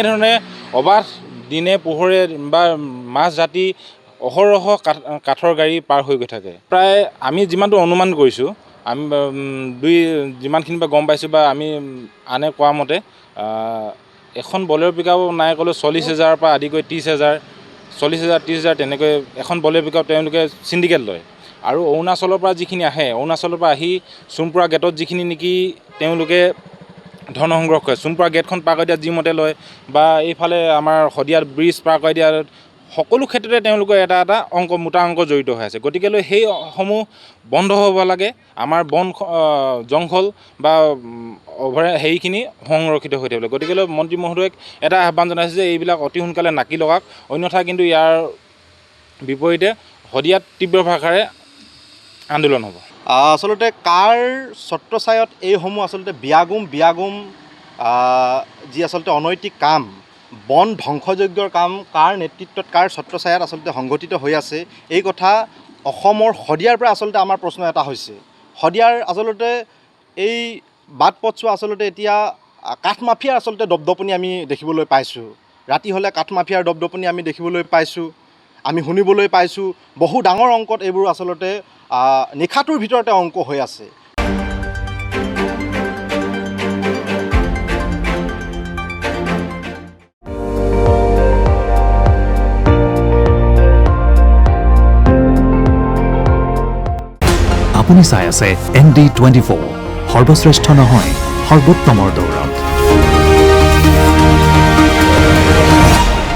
এনেধৰণে অবাধ দিনে পোহৰে বা মাছ ৰাতি অহৰহ কাঠৰ গাড়ী পাৰ হৈ গৈ থাকে। প্ৰায় আমি যিমানটো অনুমান কৰিছোঁ, আমি যিমানখিনি বা গম পাইছোঁ বা আমি আনে কোৱা মতে এখন বলেৰ' পিকআপ নাই ক'লেও 40,000 পৰা আদি কৰি 30,000, 40,000, 30,000 তেনেকৈ এখন বলেৰ' পিকআপ তেওঁলোকে চিণ্ডিকেট লয়। আৰু অৰুণাচলৰ পৰা যিখিনি আহে, অৰুণাচলৰ পৰা আহি চোমপুৰা গেটত যিখিনি নেকি তেওঁলোকে ধন সংগ্ৰহ কৰে, চোমপুৰা গেটখন পাৰ কৰি দিয়াত যিমতে লয় বা এইফালে আমাৰ শদিয়াত ব্ৰিজ পাৰ কৰি দিয়াত সকলো ক্ষেত্ৰতে তেওঁলোকৰ এটা মোটা অংক জড়িত হৈ আছে। গতিকেলৈ সেইসমূহ বন্ধ হ'ব লাগে। আমাৰ বন জংঘল বা সেইখিনি সংৰক্ষিত হৈ থাকিব লাগে। গতিকেলৈ মন্ত্ৰী মহোদয়ক এটা আহ্বান জনাইছে যে এইবিলাক অতি সোনকালে নাকি লগাওক, অন্যথা কিন্তু ইয়াৰ বিপৰীতে শদিয়াত তীব্ৰ ভাষাৰে আন্দোলন হ'ব। আচলতে কাৰ ছত্ৰছায়াত এইসমূহ আচলতে বিয়াগুম যি আচলতে অনৈতিক কাম, বন ধ্বংসযজ্ঞৰ কাম কাৰ নেতৃত্বত, কাৰ ছত্ৰছায়াত আচলতে সংঘটিত হৈ আছে, এই কথা অসমৰ শদিয়াৰ পৰা আচলতে আমাৰ প্ৰশ্ন এটা হৈছে। শদিয়াৰ আচলতে এই বাট পথছোৱা আচলতে এতিয়া কাঠ মাফিয়াৰ আচলতে দপদপনি আমি দেখিবলৈ পাইছোঁ। ৰাতি হ'লে কাঠ মাফিয়াৰ দপদপনি আমি দেখিবলৈ পাইছোঁ, আমি শুনিবলৈ পাইছোঁ। বহু ডাঙৰ অংকত এইবোৰ আচলতে নিশাটোৰ ভিতৰতে অংক হৈ আছে। আপুনি চাই আছে ND24, সৰ্বশ্ৰেষ্ঠ নহয় সৰ্বোত্তমৰ দৌৰ।